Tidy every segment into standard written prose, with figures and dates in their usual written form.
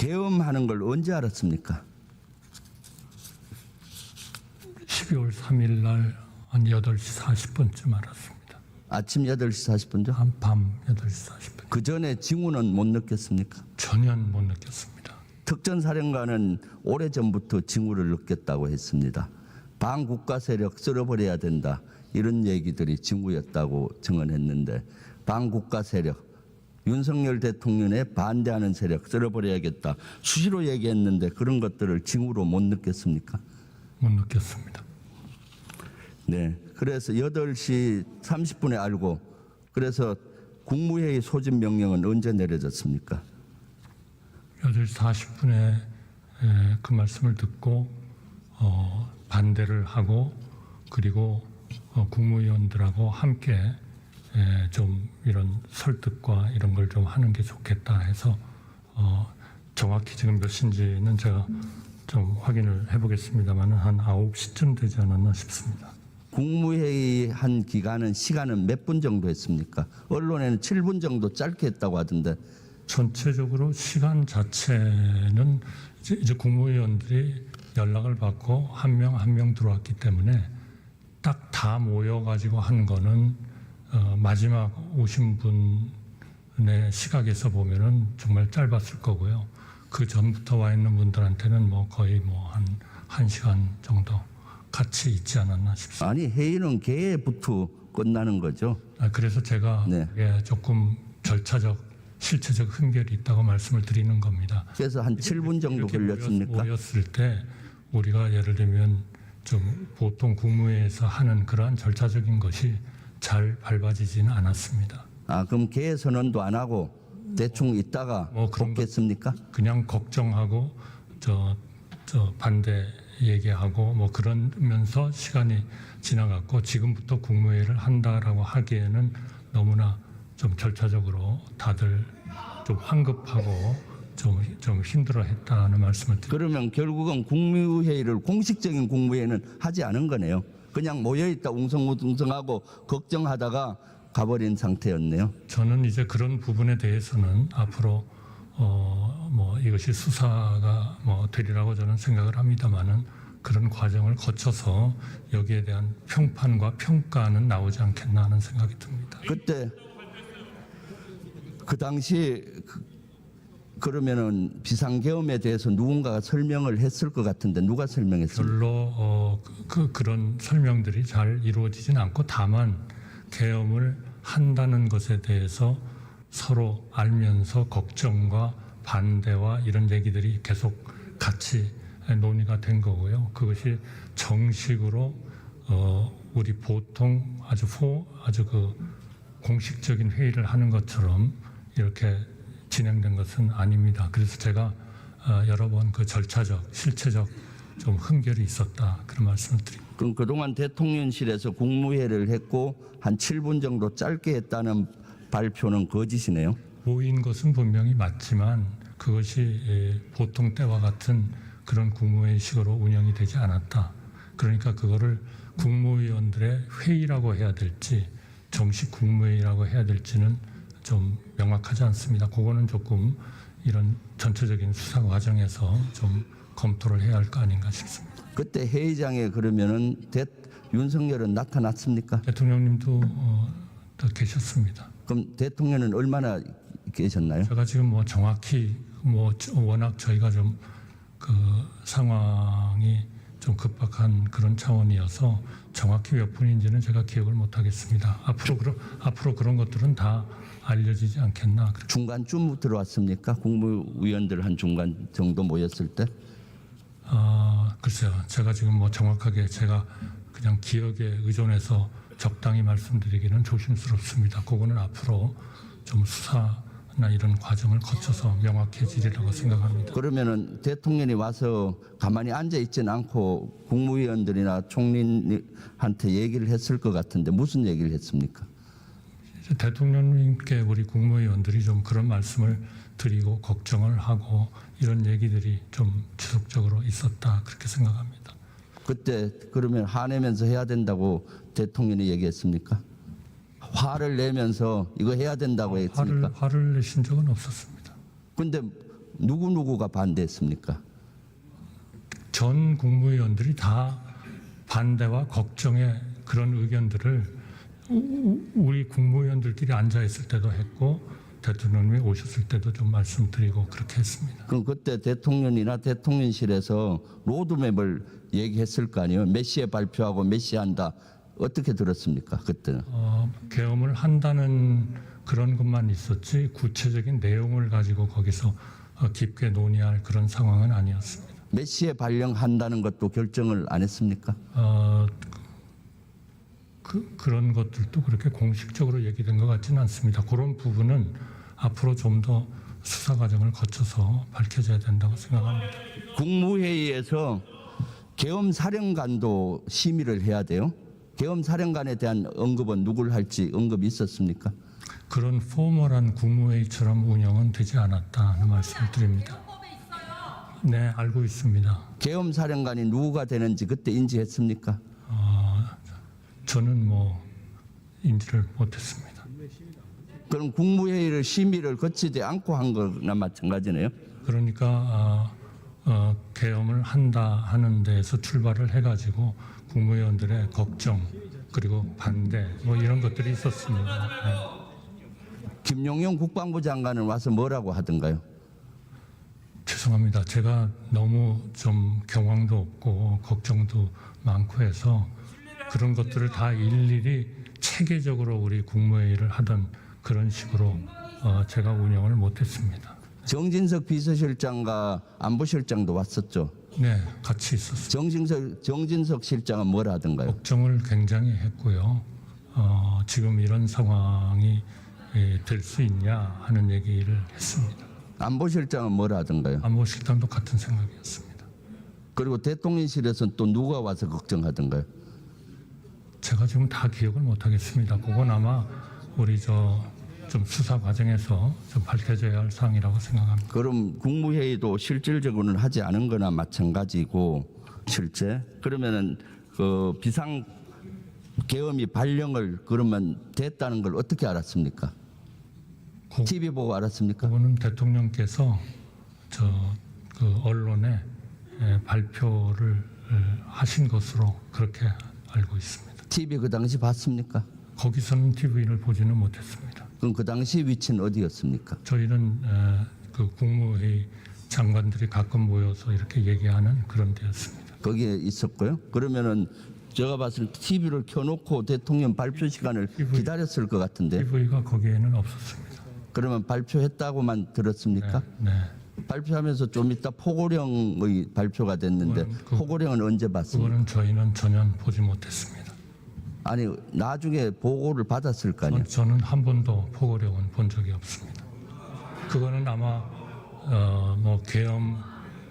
계엄하는 걸 언제 알았습니까? 12월 3일 날 한 8시 40분쯤 알았습니다. 아침 8시 40분죠? 밤 8시 40분. 그 전에 징후는 못 느꼈습니까? 전혀 못 느꼈습니다. 특전사령관은 오래전부터 징후를 느꼈다고 했습니다. 반국가 세력 쓸어버려야 된다. 이런 얘기들이 징후였다고 증언했는데 반국가 세력, 윤석열 대통령에 반대하는 세력 쓸어버려야겠다. 수시로 얘기했는데 그런 것들을 징후로 못 느꼈습니까? 못 느꼈습니다. 네. 그래서 8시 30분에 알고 그래서 국무회의 소집 명령은 언제 내려졌습니까? 8시 40분에 그 말씀을 듣고 반대를 하고 그리고 국무위원들하고 함께 좀 이런 설득과 이런 걸 좀 하는 게 좋겠다 해서 정확히 지금 몇 시인지는 제가 좀 확인을 해보겠습니다만 한 9시쯤 되지 않았나 싶습니다. 국무회의 한 기간은 시간은 몇 분 정도 했습니까? 언론에는 7분 정도 짧게 했다고 하던데 전체적으로 시간 자체는 이제 국무위원들이 연락을 받고 한 명 한 명 들어왔기 때문에 딱 다 모여가지고 한 거는 마지막 오신 분의 시각에서 보면은 정말 짧았을 거고요. 그 전부터 와 있는 분들한테는 뭐 거의 뭐 한 시간 정도 같이 있지 않았나 싶습니다. 아니 회의는 개회부터 끝나는 거죠. 그래서 제가 네. 조금 절차적 실체적 흠결이 있다고 말씀을 드리는 겁니다. 그래서 한 7분 정도 걸렸습니까? 모였을 때 우리가 예를 들면 좀 보통 국무회에서 하는 그러한 절차적인 것이 잘 밟아지지는 않았습니다. 아 그럼 개회 선언도 안 하고 대충 있다가 복귀했습니까? 그냥 걱정하고 저 반대 얘기하고 뭐 그러면서 시간이 지나갔고 지금부터 국무회의를 한다라고 하기에는 너무나 좀 절차적으로 다들 좀 황급하고 좀 힘들어했다는 말씀을 드립니다. 그러면 결국은 국무회의를 공식적인 국무회의는 하지 않은 거네요. 그냥 모여있다 웅성웅성하고 걱정하다가 가버린 상태였네요. 저는 이제 그런 부분에 대해서는 앞으로 뭐 이것이 수사가 뭐 되리라고 저는 생각을 합니다만은 그런 과정을 거쳐서 여기에 대한 평판과 평가는 나오지 않겠나 하는 생각이 듭니다. 그때 그 당시 그러면은 비상계엄에 대해서 누군가가 설명을 했을 것 같은데 누가 설명했습니까? 별로 그런 설명들이 잘 이루어지진 않고 다만 계엄을 한다는 것에 대해서 서로 알면서 걱정과 반대와 이런 얘기들이 계속 같이 논의가 된 거고요. 그것이 정식으로 우리 보통 아주 그 공식적인 회의를 하는 것처럼 이렇게 진행된 것은 아닙니다. 그래서 제가 여러 번 그 절차적, 실체적 좀 흠결이 있었다 그런 말씀을 드립니다. 그럼 그동안 대통령실에서 국무회의를 했고 한 7분 정도 짧게 했다는 발표는 거짓이네요. 모인 것은 분명히 맞지만 그것이 보통 때와 같은 그런 국무회의식으로 운영이 되지 않았다. 그러니까 그거를 국무위원들의 회의라고 해야 될지 정식 국무회의라고 해야 될지는 좀 명확하지 않습니다. 그거는 조금 이런 전체적인 수사 과정에서 좀 검토를 해야 할 거 아닌가 싶습니다. 그때 회의장에 그러면은 윤석열은 나타났습니까? 대통령님도 또 계셨습니다. 그럼 대통령은 얼마나 계셨나요? 제가 지금 뭐 정확히 뭐 워낙 저희가 좀 그 상황이 좀 급박한 그런 차원이어서 정확히 몇 분인지는 제가 기억을 못 하겠습니다. 앞으로 그런 것들은 다 알려지지 않겠나. 중간쯤 들어왔습니까? 국무위원들 한 중간 정도 모였을 때? 글쎄요. 제가 지금 뭐 정확하게 제가 그냥 기억에 의존해서 적당히 말씀드리기는 조심스럽습니다. 그거는 앞으로 좀 수사나 이런 과정을 거쳐서 명확해지리라고 생각합니다. 그러면은 대통령이 와서 가만히 앉아 있지는 않고 국무위원들이나 총리한테 얘기를 했을 것 같은데 무슨 얘기를 했습니까? 대통령님께 우리 국무위원들이 좀 그런 말씀을 드리고 걱정을 하고 이런 얘기들이 좀 지속적으로 있었다 그렇게 생각합니다. 그때 그러면 화내면서 해야 된다고 대통령이 얘기했습니까? 화를 내면서 이거 해야 된다고 했습니까? 화를 내신 적은 없었습니다. 근데 누구누구가 반대했습니까? 전 국무위원들이 다 반대와 걱정의 그런 의견들을 우리 국무위원들끼리 앉아 있을 때도 했고 대통령님이 오셨을 때도 좀 말씀드리고 그렇게 했습니다. 그럼 그때 대통령이나 대통령실에서 로드맵을 얘기했을 거 아니에요? 몇 시에 발표하고 몇 시에 한다. 어떻게 들었습니까? 그때는. 계엄을 한다는 그런 것만 있었지 구체적인 내용을 가지고 거기서 깊게 논의할 그런 상황은 아니었습니다. 몇 시에 발령한다는 것도 결정을 안 했습니까? 그런 것들도 그렇게 공식적으로 얘기된 것 같지는 않습니다. 그런 부분은 앞으로 좀 더 수사 과정을 거쳐서 밝혀져야 된다고 생각합니다. 국무회의에서 계엄 사령관도 심의를 해야 돼요. 계엄 사령관에 대한 언급은 누굴 할지 언급이 있었습니까? 그런 포멀한 국무회의처럼 운영은 되지 않았다 하는 말씀을 드립니다. 네, 알고 있습니다. 계엄 사령관이 누구가 되는지 그때 인지했습니까? 저는 인지를 못했습니다. 그럼 국무회의를 심의를 거치지 않고 한 거나 마찬가지네요. 그러니까 계엄을 한다 하는 데에서 출발을 해가지고 국무위원들의 걱정 그리고 반대 이런 것들이 있었습니다. 네. 김용영 국방부 장관은 와서 뭐라고 하던가요? 죄송합니다. 제가 너무 좀 경황도 없고 걱정도 많고 해서 그런 것들을 다 일일이 체계적으로 우리 국무회의를 하던 그런 식으로 제가 운영을 못했습니다. 정진석 비서실장과 안보실장도 왔었죠. 네, 같이 있었습니다. 정진석 실장은 뭐라 하던가요? 걱정을 굉장히 했고요. 지금 이런 상황이 될 수 있냐 하는 얘기를 했습니다. 안보실장은 뭐라 하던가요? 안보실장도 같은 생각이었습니다. 그리고 대통령실에서는 또 누가 와서 걱정하던가요? 제가 지금 다 기억을 못하겠습니다. 그건 아마 우리 좀 수사 과정에서 좀 밝혀져야 할 사항이라고 생각합니다. 그럼 국무회의도 실질적으로는 하지 않은 거나 마찬가지고 실제 그러면은 그 비상 계엄이 발령을 그러면 됐다는 걸 어떻게 알았습니까? TV 보고 알았습니까? 그거는 대통령께서 그 언론에 발표를 하신 것으로 그렇게 알고 있습니다. TV 그 당시 봤습니까? 거기서는 TV를 보지는 못했습니다. 그럼 그 당시 위치는 어디였습니까? 저희는 그 국무회의 장관들이 가끔 모여서 이렇게 얘기하는 그런 데였습니다. 거기에 있었고요. 그러면은 제가 봤을 때 TV를 켜놓고 대통령 발표 시간을 기다렸을 것 같은데 TV가 거기에는 없었습니다. 그러면 발표했다고만 들었습니까? 네. 발표하면서 좀 이따 포고령의 발표가 됐는데 포고령은 언제 봤습니까? 그거는 저희는 전혀 보지 못했습니다. 아니 나중에 보고를 받았을 거 아니에요. 저는 한 번도 포고령은 본 적이 없습니다. 그거는 아마 계엄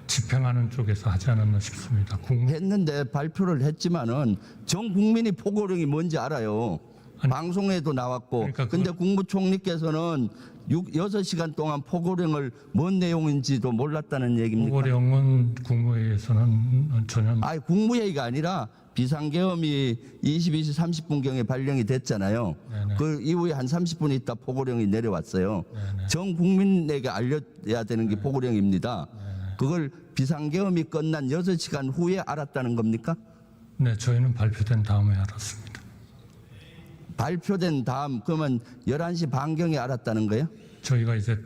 집행하는 쪽에서 하지 않았나 싶습니다. 했는데 발표를 했지만은 전 국민이 포고령이 뭔지 알아요. 방송에도 나왔고. 그러니까 근데 국무총리께서는 6시간 동안 포고령을 뭔 내용인지도 몰랐다는 얘기입니까? 포고령은 국무회의에서는 전혀 아니 국무회의가 아니라 비상계엄이 22시 30분경에 발령이 됐잖아요. 네네. 그 이후에 한 30분 있다 포고령이 내려왔어요. 네네. 전 국민에게 알려야 되는 게 포고령입니다. 그걸 비상계엄이 끝난 6시간 후에 알았다는 겁니까? 네, 저희는 발표된 다음에 알았습니다. 발표된 다음 그러면 11시 반경에 알았다는 거예요? 저희가 이제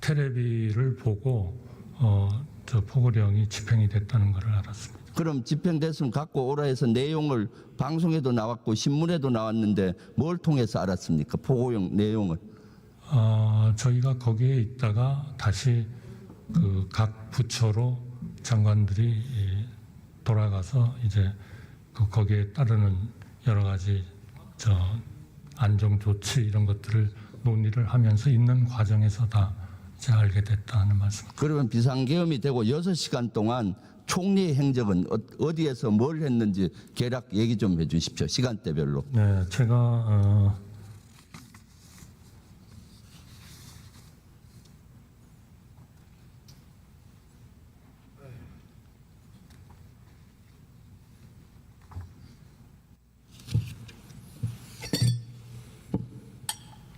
테레비를 보고 저 포고령이 집행이 됐다는 것을 알았습니다. 그럼 집행됐으면 갖고 오라 해서 내용을 방송에도 나왔고 신문에도 나왔는데 뭘 통해서 알았습니까? 포고령 내용을. 저희가 거기에 있다가 다시 그 각 부처로 장관들이 돌아가서 이제 거기에 따르는 여러 가지 안정 조치 이런 것들을 논의를 하면서 있는 과정에서 다 이제 알게 됐다는 말씀. 그러면 비상계엄이 되고 6시간 동안 총리의 행적은 어디에서 뭘 했는지 개략 얘기 좀 해주십시오. 시간대별로. 네, 제가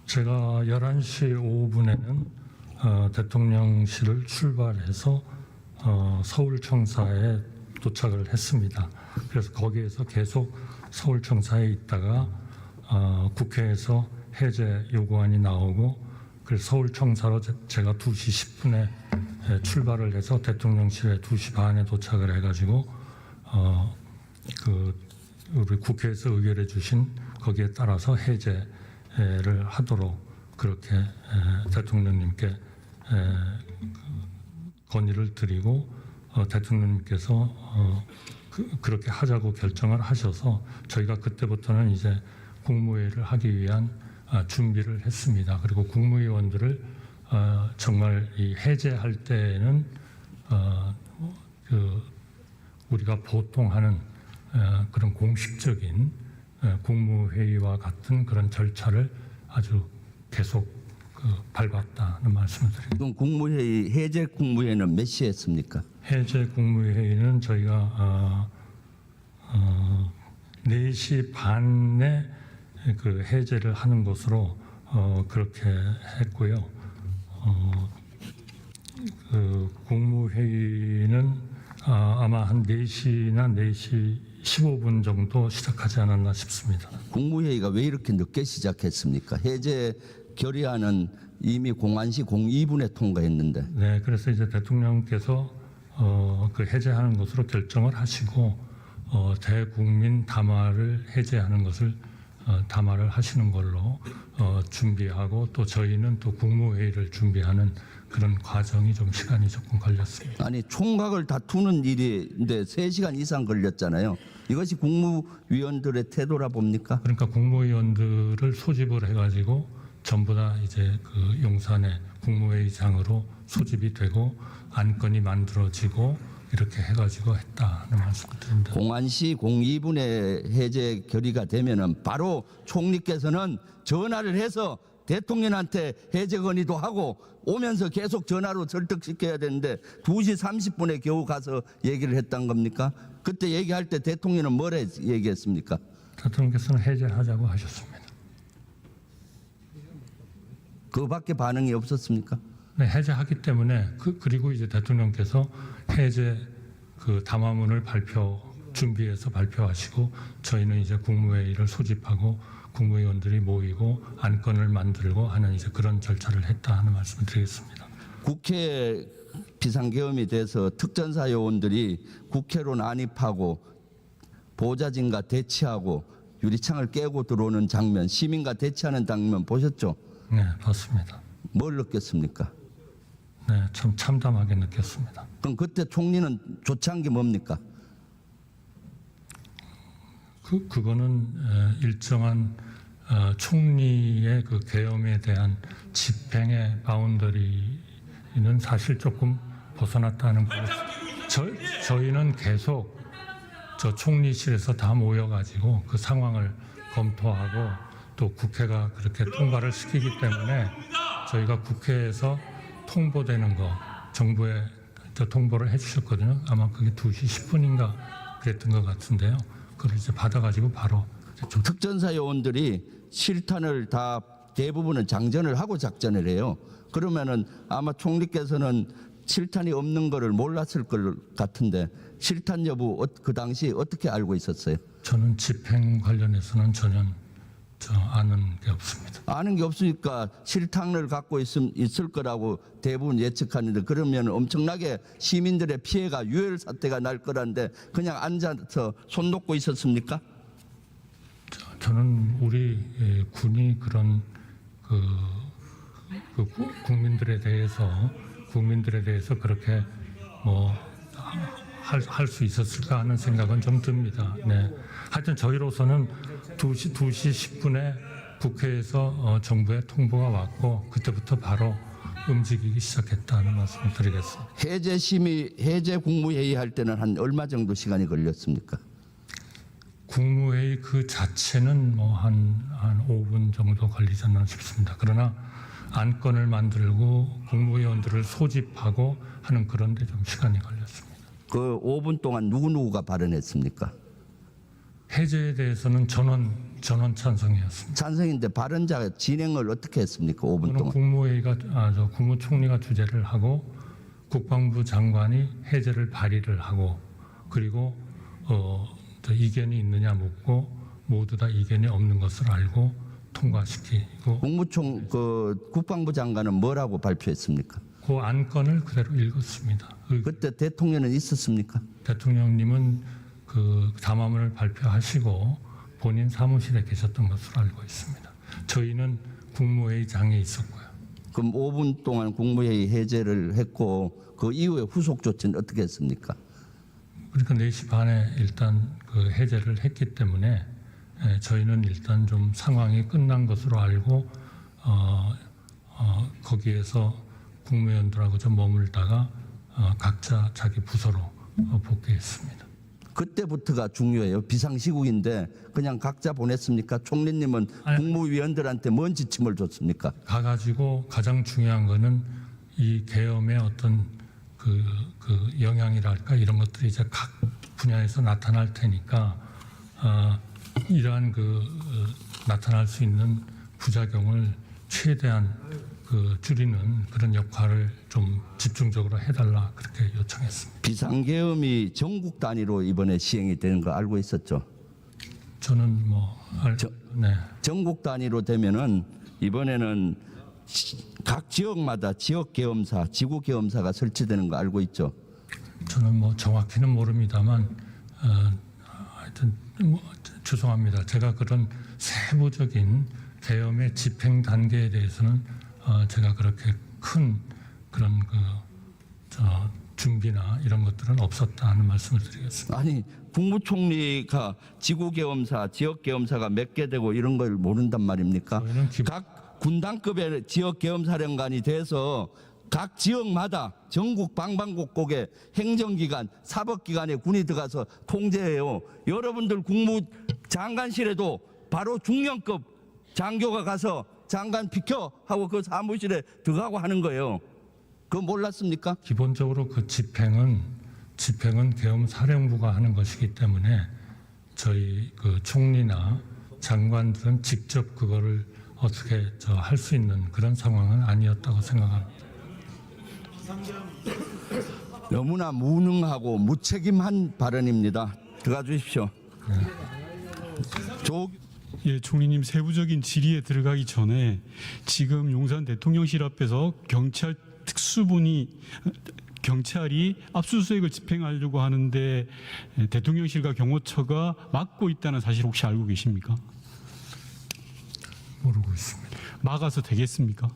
제가 11시 5분에는 대통령실을 출발해서 서울청사에 도착을 했습니다. 그래서 거기에서 계속 서울청사에 있다가 국회에서 해제 요구안이 나오고 그래서 서울청사로 제가 2시 10분에 출발을 해서 대통령실에 2시 반에 도착을 해가지고 우리 국회에서 의결해 주신 거기에 따라서 해제를 하도록 그렇게 대통령님께 건의를 드리고 대통령님께서 그렇게 하자고 결정을 하셔서 저희가 그때부터는 이제 국무회의를 하기 위한 준비를 했습니다. 그리고 국무위원들을 정말 이 해제할 때에는 우리가 보통 하는 그런 공식적인 국무회의와 같은 그런 절차를 아주 계속 밟았다는 말씀을 드립니다. 지금 국무회의 해제 국무회의는 몇 시에 했습니까? 해제 국무회의는 저희가 4시 반에 그 해제를 하는 것으로 그렇게 했고요. 그 국무회의는 아마 한 4시나 4시 15분 정도 시작하지 않았나 싶습니다. 국무회의가 왜 이렇게 늦게 시작했습니까? 해제 결의안은 이미 공안시 02분에 통과했는데. 네, 그래서 이제 대통령께서 그 해제하는 것으로 결정을 하시고 대국민 담화를 해제하는 것을 담화를 하시는 걸로 준비하고 또 저희는 또 국무회의를 준비하는 그런 과정이 좀 시간이 조금 걸렸습니다. 아니 총각을 다투는 일인데 3시간 이상 걸렸잖아요. 이것이 국무위원들의 태도라 봅니까? 그러니까 국무위원들을 소집을 해가지고 전부 다 이제 그 용산의 국무회의장으로 소집이 되고 안건이 만들어지고 이렇게 해가지고 했다는 말씀을 드립니다. 공안시 02분에 해제 결의가 되면은 바로 총리께서는 전화를 해서 대통령한테 해제 건의도 하고 오면서 계속 전화로 설득시켜야 되는데 2시 30분에 겨우 가서 얘기를 했단 겁니까? 그때 얘기할 때 대통령은 뭐라 얘기했습니까? 대통령께서는 해제하자고 하셨습니다. 그밖에 반응이 없었습니까? 네, 해제하기 때문에 그리고 이제 대통령께서 해제 그 담화문을 준비해서 발표하시고 저희는 이제 국무회의를 소집하고 국무위원들이 모이고 안건을 만들고 하는 이제 그런 절차를 했다 하는 말씀을 드리겠습니다. 국회 비상계엄이 돼서 특전사 요원들이 국회로 난입하고 보좌진과 대치하고 유리창을 깨고 들어오는 장면, 시민과 대치하는 장면 보셨죠? 네, 봤습니다. 뭘 느꼈습니까? 네, 참 참담하게 느꼈습니다. 그럼 그때 총리는 조치한 게 뭡니까? 그거는 일정한 총리의 그 계엄에 대한 집행의 바운더리는 사실 조금 벗어났다는 거고 저희는 계속 저 총리실에서 다 모여가지고 그 상황을 검토하고 또 국회가 그렇게 통과를 시키기 때문에 저희가 국회에서 통보되는 거 정부에 통보를 해주셨거든요. 아마 그게 2시 10분인가 그랬던 것 같은데요. 그걸 이제 받아가지고 바로 특전사 요원들이 실탄을 다 대부분은 장전을 하고 작전을 해요. 그러면은 아마 총리께서는 실탄이 없는 거를 몰랐을 것 같은데 실탄 여부 그 당시 어떻게 알고 있었어요? 저는 집행 관련해서는 전혀 아는 게 없습니다. 아는 게 없으니까 실탄을 갖고 있을 거라고 대부분 예측하는데 그러면 엄청나게 시민들의 피해가 유혈 사태가 날 거란데 그냥 앉아서 손 놓고 있었습니까? 저는 우리 군이 그런 국민들에 대해서 그렇게 뭐 할 수 있었을까 하는 생각은 좀 듭니다. 네. 하여튼 저희로서는 2시 10분에 국회에서 정부의 통보가 왔고 그때부터 바로 움직이기 시작했다는 말씀을 드리겠습니다. 해제 국무회의 할 때는 한 얼마 정도 시간이 걸렸습니까? 국무회의 그 자체는 뭐 한 5분 정도 걸리지 않나 싶습니다. 그러나 안건을 만들고 국무위원들을 소집하고 하는 그런 데 좀 시간이 걸렸습니다. 그 5분 동안 누구가 발언했습니까? 해제에 대해서는 전원 전원 찬성이었습니다. 찬성인데 발언자 진행을 어떻게 했습니까? 5분 저는 동안. 국무회의가 국무총리가 주재를 하고 국방부 장관이 해제를 발의를 하고 그리고 이견이 있느냐 묻고 모두 다 이견이 없는 것을 알고 통과시키고 국방부 장관은 뭐라고 발표했습니까? 그 안건을 그대로 읽었습니다. 그때 대통령은 있었습니까? 대통령님은 그 담화문을 발표하시고 본인 사무실에 계셨던 것으로 알고 있습니다. 저희는 국무회의장에 있었고요. 그럼 5분 동안 국무회의 해제를 했고 그 이후에 후속 조치는 어떻게 했습니까? 그러니까 4시 반에 일단 그 해제를 했기 때문에 저희는 일단 좀 상황이 끝난 것으로 알고 거기에서 국무위원들하고 좀 머물다가 각자 자기 부서로 복귀했습니다. 그때부터가 중요해요. 비상시국인데 그냥 각자 보냈습니까? 총리님은 국무위원들한테 뭔 지침을 줬습니까? 가가지고 가장 중요한 거는 이 계엄의 어떤 그 영향이랄까 이런 것들이 이제 각 분야에서 나타날 테니까 이러한 나타날 수 있는 부작용을 최대한 줄이는 그런 역할을 좀 집중적으로 해달라 그렇게 요청했습니다. 비상계엄이 전국 단위로 이번에 시행이 되는 거 알고 있었죠? 저는 네. 전국 단위로 되면은 이번에는 각 지역마다 지역계엄사, 지구계엄사가 설치되는 거 알고 있죠? 저는 정확히는 모릅니다만 하여튼 죄송합니다. 제가 그런 세부적인 계엄의 집행 단계에 대해서는 제가 그렇게 큰 그런 준비나 이런 것들은 없었다 하는 말씀을 드리겠습니다. 아니 국무총리가 지구계엄사, 지역계엄사가 몇 개 되고 이런 걸 모른단 말입니까? 저희는 각 군단급의 지역계엄사령관이 돼서 각 지역마다 전국 방방곡곡에 행정기관, 사법기관에 군이 들어가서 통제해요. 여러분들 국무장관실에도 바로 중령급 장교가 가서 장관 비켜 하고 그 사무실에 들어가고 하는 거예요. 그거 몰랐습니까? 기본적으로 그 집행은 계엄 사령부가 하는 것이기 때문에 저희 그 총리나 장관들은 직접 그거를 어떻게 할 수 있는 그런 상황은 아니었다고 생각합니다. 너무나 무능하고 무책임한 발언입니다. 들어가 주십시오. 예, 총리님 세부적인 질의에 들어가기 전에 지금 용산 대통령실 앞에서 경찰이 압수수색을 집행하려고 하는데 대통령실과 경호처가 막고 있다는 사실 혹시 알고 계십니까? 모르고 있습니다. 막아서 되겠습니까?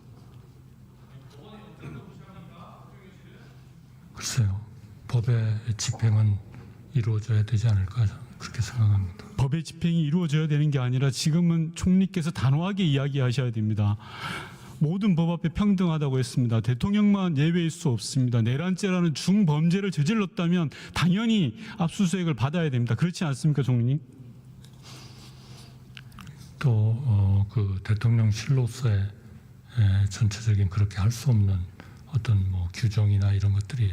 글쎄요. 법의 집행은 이루어져야 되지 않을까 그렇게 생각합니다. 법의 집행이 이루어져야 되는 게 아니라 지금은 총리께서 단호하게 이야기하셔야 됩니다. 모든 법 앞에 평등하다고 했습니다. 대통령만 예외일 수 없습니다. 내란죄라는 중범죄를 저질렀다면 당연히 압수수색을 받아야 됩니다. 그렇지 않습니까, 총리님? 또 그 대통령실로서의 전체적인 그렇게 할 수 없는 어떤 규정이나 이런 것들이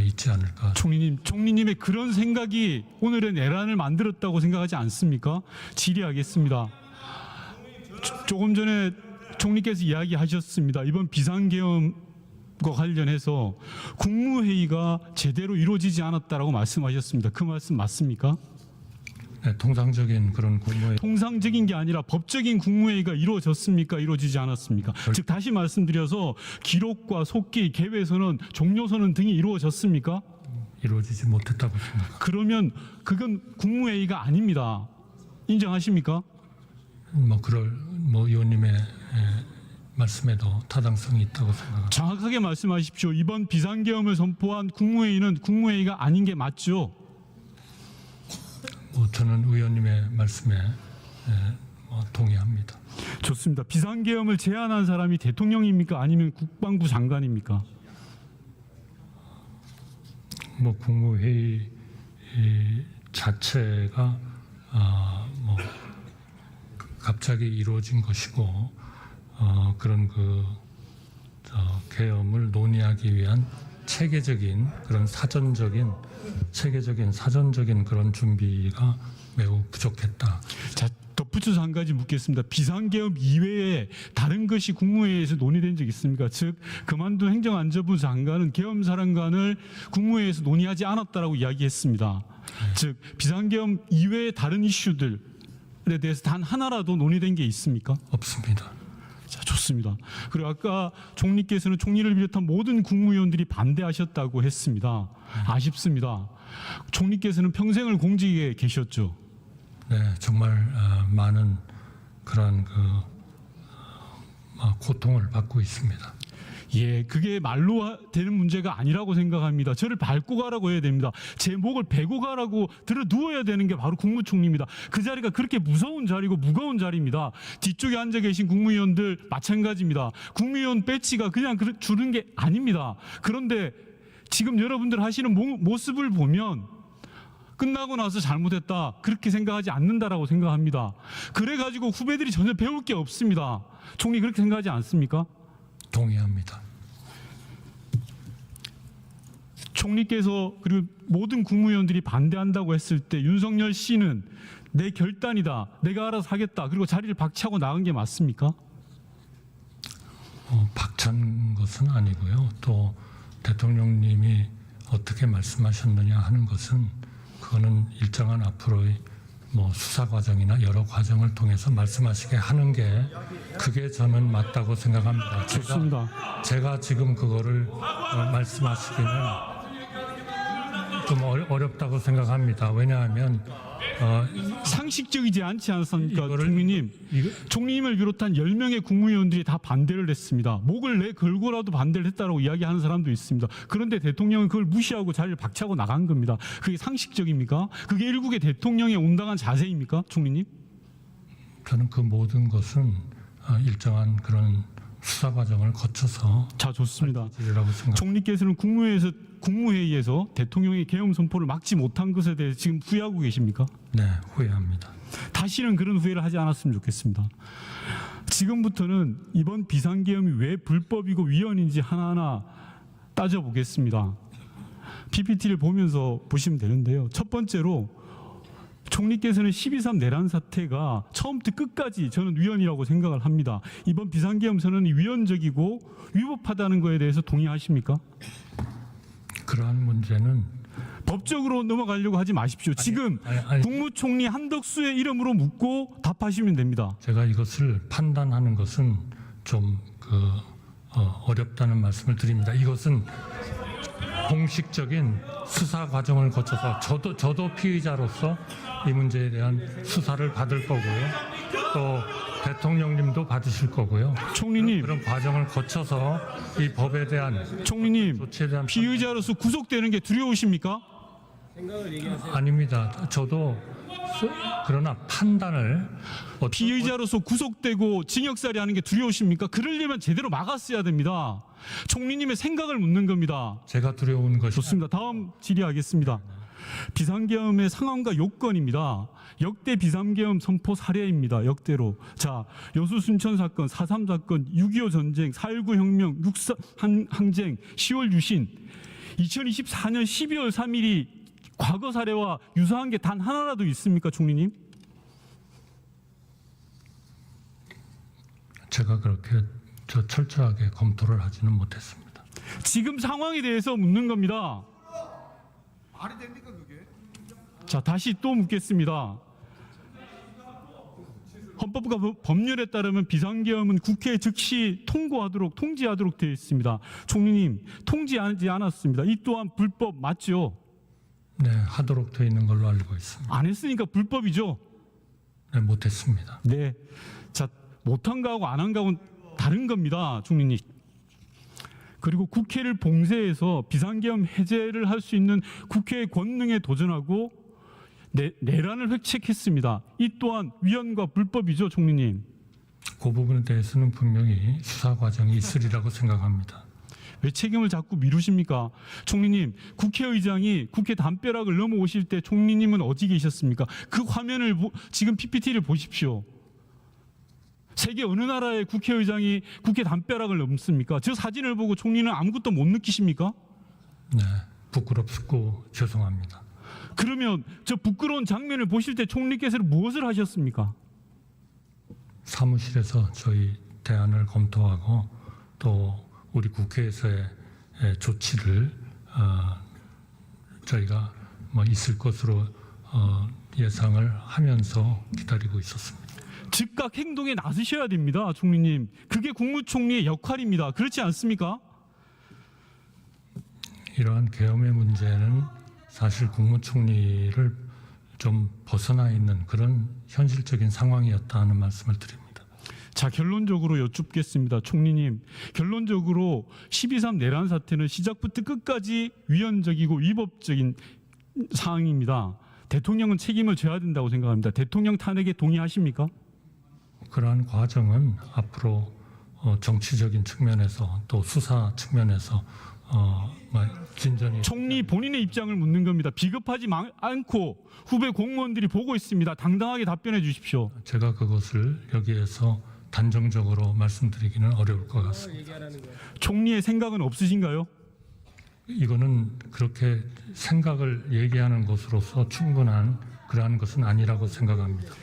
있지 않을까. 총리님의 그런 생각이 오늘의 내란을 만들었다고 생각하지 않습니까? 질의하겠습니다. 조금 전에 총리께서 이야기하셨습니다. 이번 비상계엄과 관련해서 국무회의가 제대로 이루어지지 않았다라고 말씀하셨습니다. 그 말씀 맞습니까? 네, 통상적인 그런 국무회의. 통상적인 게 아니라 법적인 국무회의가 이루어졌습니까? 이루어지지 않았습니까? 즉 다시 말씀드려서 기록과 속기, 개회선언, 종료선언 등이 이루어졌습니까? 이루어지지 못했다고 생각합니다. 그러면 그건 국무회의가 아닙니다. 인정하십니까? 의원님의 말씀에도 타당성이 있다고 생각합니다. 정확하게 말씀하십시오. 이번 비상계엄을 선포한 국무회의는 국무회의가 아닌 게 맞죠? 저는 의원님의 말씀에 동의합니다. 좋습니다. 비상계엄을 제안한 사람이 대통령입니까? 아니면 국방부 장관입니까? 국무회의 자체가 갑자기 이루어진 것이고 그런 계엄을 논의하기 위한 체계적인 사전적인 그런 준비가 매우 부족했다. 자, 덧붙여서 한 가지 묻겠습니다. 비상계엄 이외에 다른 것이 국무회의에서 논의된 적 있습니까? 즉 그만둔 행정안전부 장관은 계엄사령관을 국무회의에서 논의하지 않았다라고 이야기했습니다. 즉 비상계엄 이외의 다른 이슈들에 대해서 단 하나라도 논의된 게 있습니까? 없습니다. 자, 좋습니다. 그리고 아까 총리께서는 총리를 비롯한 모든 국무위원들이 반대하셨다고 했습니다. 아쉽습니다. 총리께서는 평생을 공직에 계셨죠. 네, 정말 많은 그런 고통을 받고 있습니다. 예, 그게 말로 되는 문제가 아니라고 생각합니다. 저를 밟고 가라고 해야 됩니다. 제 목을 베고 가라고 들어 누워야 되는 게 바로 국무총리입니다. 그 자리가 그렇게 무서운 자리고 무거운 자리입니다. 뒤쪽에 앉아 계신 국무위원들 마찬가지입니다. 국무위원 배지가 그냥 주는 게 아닙니다. 그런데 지금 여러분들 하시는 모습을 보면 끝나고 나서 잘못했다 그렇게 생각하지 않는다라고 생각합니다. 그래가지고 후배들이 전혀 배울 게 없습니다. 총리 그렇게 생각하지 않습니까? 동의합니다. 총리께서 그리고 모든 국무위원들이 반대한다고 했을 때 윤석열 씨는 내 결단이다, 내가 알아서 하겠다, 그리고 자리를 박차고 나간 게 맞습니까? 박찬 것은 아니고요. 또 대통령님이 어떻게 말씀하셨느냐 하는 것은 그거는 일정한 앞으로의 수사 과정이나 여러 과정을 통해서 말씀하시게 하는 게 그게 저는 맞다고 생각합니다. 좋습니다. 제가 지금 그거를 말씀하시기는 좀 어렵다고 생각합니다. 왜냐하면 상식적이지 않지 않습니까? 이거를- 총리님, 총리님을 비롯한 10명의 국무위원들이 다 반대를 했습니다. 목을 내 걸고라도 반대를 했다고 이야기하는 사람도 있습니다. 그런데 대통령은 그걸 무시하고 자리를 박차고 나간 겁니다. 그게 상식적입니까? 그게 일국의 대통령의 온당한 자세입니까? 총리님? 저는 그 모든 것은 일정한 그런 수사 과정을 거쳐서 자, 좋습니다. 일이라고 생각합니다. 총리께서는 국무회의에서 대통령의 계엄 선포를 막지 못한 것에 대해서 지금 후회하고 계십니까? 네, 후회합니다. 다시는 그런 후회를 하지 않았으면 좋겠습니다. 지금부터는 이번 비상계엄이 왜 불법이고 위헌인지 하나하나 따져보겠습니다. PPT를 보면서 보시면 되는데요. 첫 번째로 총리께서는 12.3 내란 사태가 처음부터 끝까지 저는 위헌이라고 생각을 합니다. 이번 비상계엄 선언이 위헌적이고 위법하다는 거에 대해서 동의하십니까? 그러한 문제는 법적으로 넘어가려고 하지 마십시오. 지금 아니. 국무총리 한덕수의 이름으로 묻고 답하시면 됩니다. 제가 이것을 판단하는 것은 좀 어렵다는 말씀을 드립니다. 이것은 공식적인 수사 과정을 거쳐서 저도 피의자로서 이 문제에 대한 수사를 받을 거고요. 또 대통령님도 받으실 거고요. 총리님, 그런 과정을 거쳐서 이 법에 대한 총리님, 조치에 대한 피의자로서 구속되는 게 두려우십니까? 아닙니다. 저도 그러나 판단을 피의자로서 구속되고 징역살이 하는 게 두려우십니까? 그러려면 제대로 막았어야 됩니다. 총리님의 생각을 묻는 겁니다. 제가 두려운 것이 좋습니다. 다음 질의하겠습니다. 비상계엄의 상황과 요건입니다. 역대 비상계엄 선포 사례입니다. 역대로. 자, 여수 순천 사건, 4.3 사건, 6.25 전쟁, 4.19 혁명, 6.3 항쟁, 10월 유신, 2024년 12월 3일이 과거 사례와 유사한 게 단 하나라도 있습니까, 총리님? 제가 그렇게 철저하게 검토를 하지는 못했습니다. 지금 상황에 대해서 묻는 겁니다. 말이 됩니까 그게? 자, 다시 또 묻겠습니다. 헌법과 법률에 따르면 비상계엄은 국회에 즉시 통지하도록 되어 있습니다. 총리님, 통지하지 않았습니다. 이 또한 불법 맞죠? 네, 하도록 되어 있는 걸로 알고 있습니다. 안 했으니까 불법이죠? 네, 못했습니다. 네. 자, 못한 거하고 안 한 거하고는 다른 겁니다, 총리님. 그리고 국회를 봉쇄해서 비상계엄 해제를 할 수 있는 국회의 권능에 도전하고 내란을 획책했습니다. 이 또한 위헌과 불법이죠, 총리님. 그 부분에 대해서는 분명히 수사 과정이 있으리라고 생각합니다. 왜 책임을 자꾸 미루십니까? 총리님, 국회의장이 국회 담벼락을 넘어오실 때 총리님은 어디 계셨습니까? 그 화면을 지금 PPT를 보십시오. 세계 어느 나라의 국회의장이 국회 담벼락을 넘습니까? 저 사진을 보고 총리는 아무것도 못 느끼십니까? 네, 부끄럽고 죄송합니다. 그러면 저 부끄러운 장면을 보실 때 총리께서는 무엇을 하셨습니까? 사무실에서 저희 대안을 검토하고 또 우리 국회에서의 조치를 저희가 뭐 있을 것으로 예상을 하면서 기다리고 있었습니다. 즉각 행동에 나서셔야 됩니다, 총리님. 그게 국무총리의 역할입니다. 그렇지 않습니까? 이러한 계엄의 문제는 사실 국무총리를 좀 벗어나 있는 그런 현실적인 상황이었다는 말씀을 드립니다. 자, 결론적으로 여쭙겠습니다. 총리님, 결론적으로 12.3 내란 사태는 시작부터 끝까지 위헌적이고 위법적인 사항입니다. 대통령은 책임을 져야 된다고 생각합니다. 대통령 탄핵에 동의하십니까? 그러한 과정은 앞으로 정치적인 측면에서 또 수사 측면에서 진전이 총리 본인의 입장을 묻는 겁니다. 비겁하지 않고 후배 공무원들이 보고 있습니다. 당당하게 답변해 주십시오. 제가 그것을 여기에서 단정적으로 말씀드리기는 어려울 것 같습니다. 총리의 생각은 없으신가요? 이거는 그렇게 생각을 얘기하는 것으로서 충분한 그러한 것은 아니라고 생각합니다.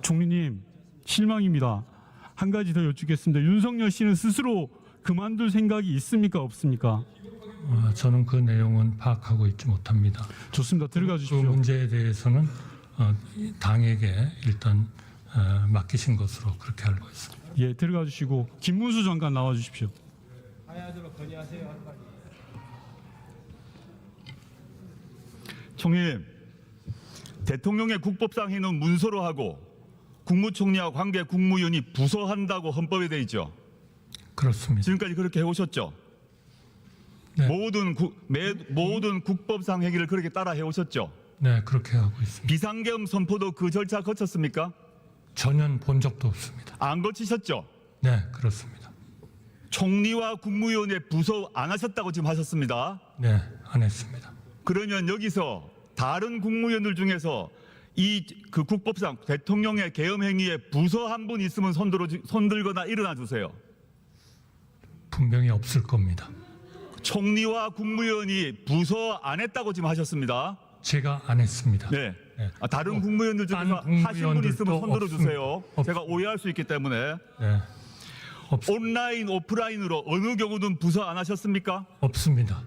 총리님, 실망입니다. 한 가지 더 여쭙겠습니다. 윤석열 씨는 스스로 그만둘 생각이 있습니까? 없습니까? 저는 그 내용은 파악하고 있지 못합니다. 좋습니다. 들어가 그 주십시오. 문제에 대해서는 당에게 일단 맡기신 것으로 그렇게 알고 있습니다. 예, 들어가 주시고 김문수 장관 나와 주십시오. 총리님, 대통령의 국법상 행위는 문서로 하고 국무총리와 관계 국무위원이 부서한다고 헌법에 되어 있죠. 그렇습니다. 지금까지 그렇게 해오셨죠. 네. 모든 국법상 행위를 그렇게 따라 해오셨죠. 네, 그렇게 하고 있습니다. 비상계엄 선포도 그 절차 거쳤습니까? 전혀 본 적도 없습니다. 안 거치셨죠. 네, 그렇습니다. 총리와 국무위원회 부서 안 하셨다고 지금 하셨습니다. 네, 안 했습니다. 그러면 여기서 다른 국무위원들 중에서 그 국법상 대통령의 계엄 행위에 부서 한 분 있으면 손들거나 일어나 주세요. 분명히 없을 겁니다. 총리와 국무위원이 부서 안 했다고 지금 하셨습니다. 제가 안 했습니다. 네. 네. 다른 국무위원들 중에서 다른 하신 분 있으면 손들어 주세요. 없습니다. 제가 오해할 수 있기 때문에. 네, 온라인, 오프라인으로 어느 경우든 부서 안 하셨습니까? 없습니다.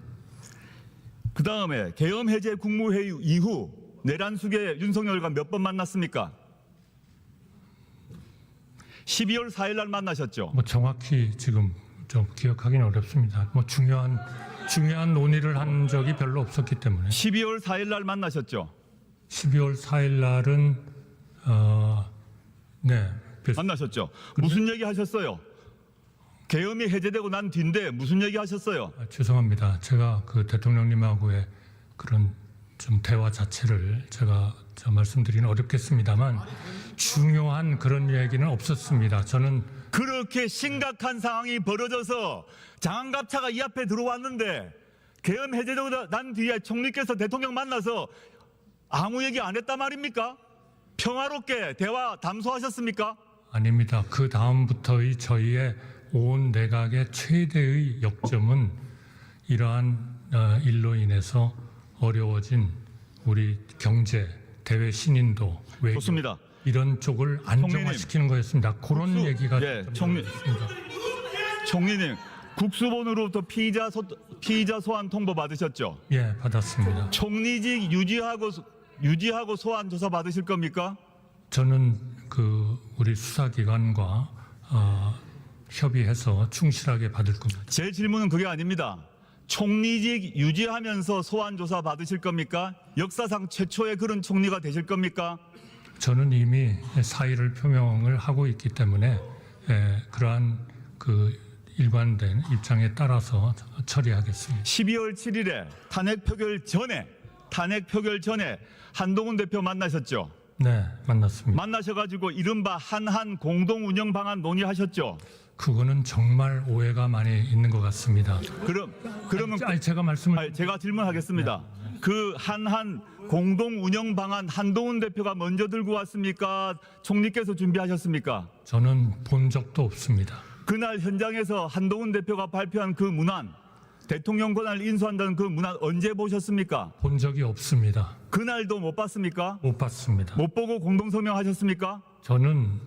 그 다음에 계엄 해제 국무회의 이후 내란 수계 윤석열과 몇 번 만났습니까? 12월 4일 날 만나셨죠. 뭐 정확히 지금 좀 기억하기는 어렵습니다. 뭐 중요한 논의를 한 적이 별로 없었기 때문에 12월 4일 날 만나셨죠. 12월 4일 날은 네, 만나셨죠. 무슨 얘기 하셨어요? 계엄이 해제되고 난 뒤인데 무슨 얘기 하셨어요? 죄송합니다. 제가 그 대통령님하고의 그런 좀 대화 자체를 제가 말씀드리기는 어렵겠습니다만 중요한 그런 얘기는 없었습니다. 저는 그렇게 심각한 상황이 벌어져서 장안갑차가 이 앞에 들어왔는데 계엄 해제되고 난 뒤에 총리께서 대통령 만나서 아무 얘기 안 했단 말입니까? 평화롭게 대화 담소하셨습니까? 아닙니다. 그 다음부터의 저희의 온 내각의 최대의 역점은 이러한 일로 인해서 어려워진 우리 경제, 대외 신인도, 외교 좋습니다. 이런 쪽을 안정화시키는 거였습니다. 그런 얘기가 있습니다. 총리님, 국수본으로부터 피의자 소환 통보 받으셨죠? 예, 받았습니다. 총리직 유지하고 소환 조사 받으실 겁니까? 저는 그 우리 수사기관과 협의해서 충실하게 받을 겁니다. 제 질문은 그게 아닙니다. 총리직 유지하면서 소환 조사 받으실 겁니까? 역사상 최초의 그런 총리가 되실 겁니까? 저는 이미 사의를 표명을 하고 있기 때문에 그러한 그 일관된 입장에 따라서 처리하겠습니다. 12월 7일에 탄핵 표결 전에 한동훈 대표 만나셨죠? 네, 만났습니다. 만나셔가지고 이른바 한한 공동 운영 방안 논의하셨죠? 그거는 정말 오해가 많이 있는 것 같습니다. 그러면 제가 말씀을 제가 질문하겠습니다. 그 한한 공동 운영 방안 한동훈 대표가 먼저 들고 왔습니까? 총리께서 준비하셨습니까? 저는 본 적도 없습니다. 그날 현장에서 한동훈 대표가 발표한 그 문안, 대통령 권한을 인수한다는 그 문안 언제 보셨습니까? 본 적이 없습니다. 그날도 못 봤습니까? 못 봤습니다. 못 보고 공동성명 하셨습니까? 저는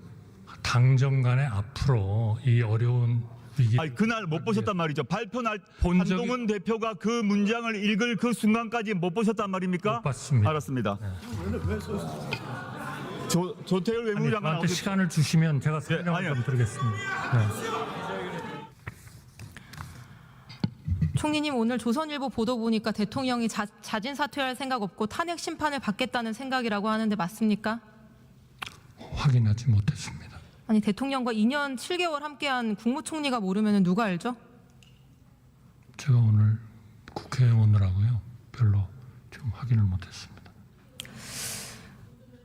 당정 간에 앞으로 이 어려운 위기 아니 그날 못 보셨단 말이죠. 발표 날 본 적이- 한동훈 대표가 그 문장을 읽을 그 순간까지 못 보셨단 말입니까? 못 봤습니다. 알았습니다. 조태열 아니, 외무장관 저한테 나오셨... 시간을 주시면 제가 설명을 아니요. 좀 드리겠습니다. 네. 총리님, 오늘 조선일보 보도 보니까 대통령이 자진 사퇴할 생각 없고 탄핵 심판을 받겠다는 생각이라고 하는데 맞습니까? 확인하지 못했습니다. 아니, 대통령과 2년 7개월 함께한 국무총리가 모르면 누가 알죠? 제가 오늘 국회에 오느라고요. 별로 지금 확인을 못했습니다.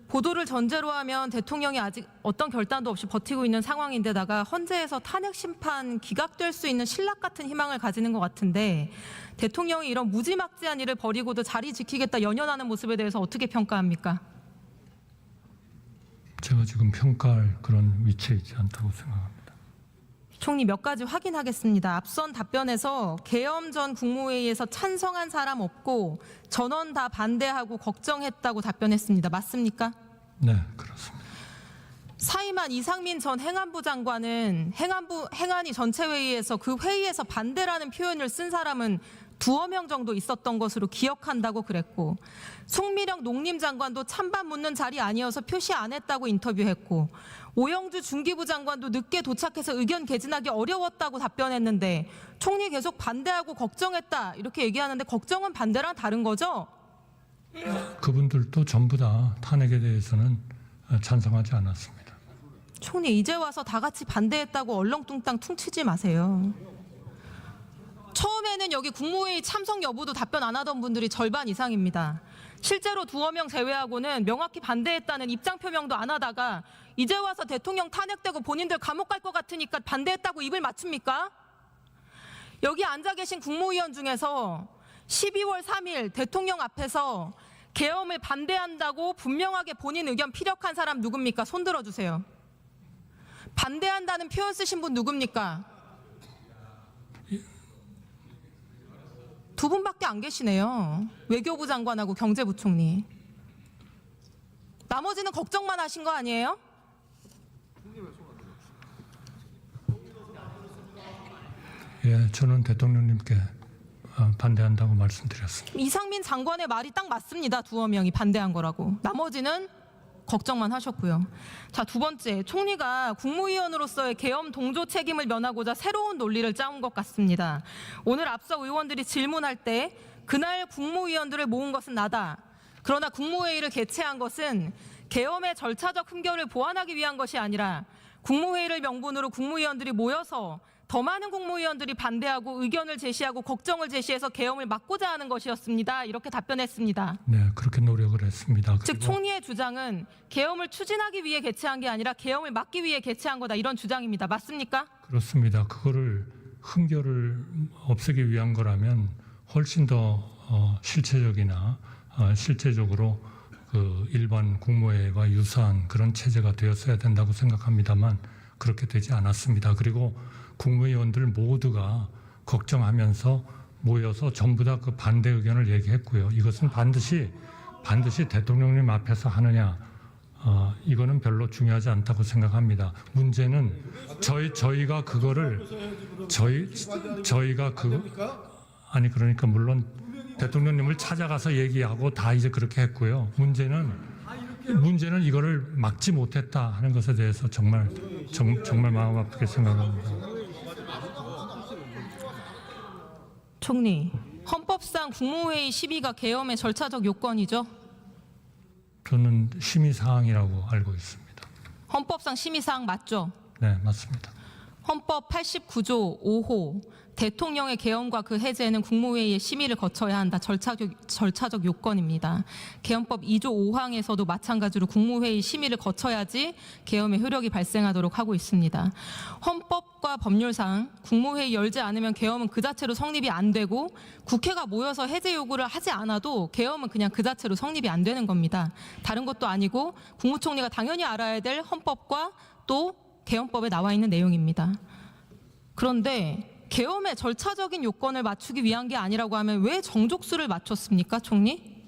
보도를 전제로 하면 대통령이 아직 어떤 결단도 없이 버티고 있는 상황인데다가 헌재에서 탄핵 심판 기각될 수 있는 신락 같은 희망을 가지는 것 같은데 대통령이 이런 무지막지한 일을 벌이고도 자리 지키겠다 연연하는 모습에 대해서 어떻게 평가합니까? 제가 지금 평가할 그런 위치에 있지 않다고 생각합니다. 총리, 몇 가지 확인하겠습니다. 앞선 답변에서 계엄 전 국무회의에서 찬성한 사람 없고 전원 다 반대하고 걱정했다고 답변했습니다. 맞습니까? 네, 그렇습니다. 사임한 이상민 전 행안부 장관은 행안위 전체회의에서 그 회의에서 반대라는 표현을 쓴 사람은 2명 정도 있었던 것으로 기억한다고 그랬고, 송미령 농림장관도 찬반 묻는 자리 아니어서 표시 안 했다고 인터뷰했고, 오영주 중기부 장관도 늦게 도착해서 의견 개진하기 어려웠다고 답변했는데 총리 계속 반대하고 걱정했다 이렇게 얘기하는데 걱정은 반대랑 다른 거죠? 그분들도 전부 다 탄핵에 대해서는 찬성하지 않았습니다. 총리, 이제 와서 다 같이 반대했다고 얼렁뚱땅 퉁치지 마세요. 처음에는 여기 국무회의 참석 여부도 답변 안 하던 분들이 절반 이상입니다. 실제로 2명 제외하고는 명확히 반대했다는 입장 표명도 안 하다가 이제 와서 대통령 탄핵되고 본인들 감옥 갈 것 같으니까 반대했다고 입을 맞춥니까? 여기 앉아 계신 국무위원 중에서 12월 3일 대통령 앞에서 계엄을 반대한다고 분명하게 본인 의견 피력한 사람 누굽니까? 손 들어주세요. 반대한다는 표현 쓰신 분 누굽니까? 2분밖에 안 계시네요. 외교부 장관하고 경제부총리. 나머지는 걱정만 하신 거 아니에요? 예, 저는 대통령님께 반대한다고 말씀드렸습니다. 이상민 장관의 말이 딱 맞습니다. 2명이 반대한 거라고. 나머지는 걱정만 하셨고요. 자, 2번째, 총리가 국무위원으로서의 계엄 동조 책임을 면하고자 새로운 논리를 짜온 것 같습니다. 오늘 앞서 의원들이 질문할 때 그날 국무위원들을 모은 것은 나다. 그러나 국무회의를 개최한 것은 계엄의 절차적 흠결을 보완하기 위한 것이 아니라 국무회의를 명분으로 국무위원들이 모여서 더 많은 국무위원들이 반대하고 의견을 제시하고 걱정을 제시해서 계엄을 막고자 하는 것이었습니다. 이렇게 답변했습니다. 네, 그렇게 노력을 했습니다. 즉 총리의 주장은 계엄을 추진하기 위해 개최한 게 아니라 계엄을 막기 위해 개최한 거다, 이런 주장입니다. 맞습니까? 그렇습니다. 그거를 흠결을 없애기 위한 거라면 훨씬 더 실체적이나 실제적으로 그 일반 국무회의와 유사한 그런 체제가 되었어야 된다고 생각합니다만 그렇게 되지 않았습니다. 그리고 국무위원들 모두가 걱정하면서 모여서 전부 다 그 반대 의견을 얘기했고요. 이것은 반드시 대통령님 앞에서 하느냐, 이거는 별로 중요하지 않다고 생각합니다. 문제는 저희가 그거를 저희가 아니 그러니까 물론 대통령님을 찾아가서 얘기하고 다 이제 그렇게 했고요. 문제는 이거를 막지 못했다 하는 것에 대해서 정말 마음 아프게 생각합니다. 총리, 헌법상 국무회의 시비가 계엄의 절차적 요건이죠? 저는 심의 사항이라고 알고 있습니다. 헌법상 심의사항 맞죠? 네, 맞습니다. 헌법 89조 5호 대통령의 계엄과 그 해제는 국무회의의 심의를 거쳐야 한다. 절차적 요건입니다. 계엄법 2조 5항에서도 마찬가지로 국무회의 심의를 거쳐야지 계엄의 효력이 발생하도록 하고 있습니다. 헌법과 법률상 국무회의 열지 않으면 계엄은 그 자체로 성립이 안 되고 국회가 모여서 해제 요구를 하지 않아도 계엄은 그냥 그 자체로 성립이 안 되는 겁니다. 다른 것도 아니고 국무총리가 당연히 알아야 될 헌법과 또 계엄법에 나와 있는 내용입니다. 그런데 계엄의 절차적인 요건을 맞추기 위한 게 아니라고 하면 왜 정족수를 맞췄습니까, 총리?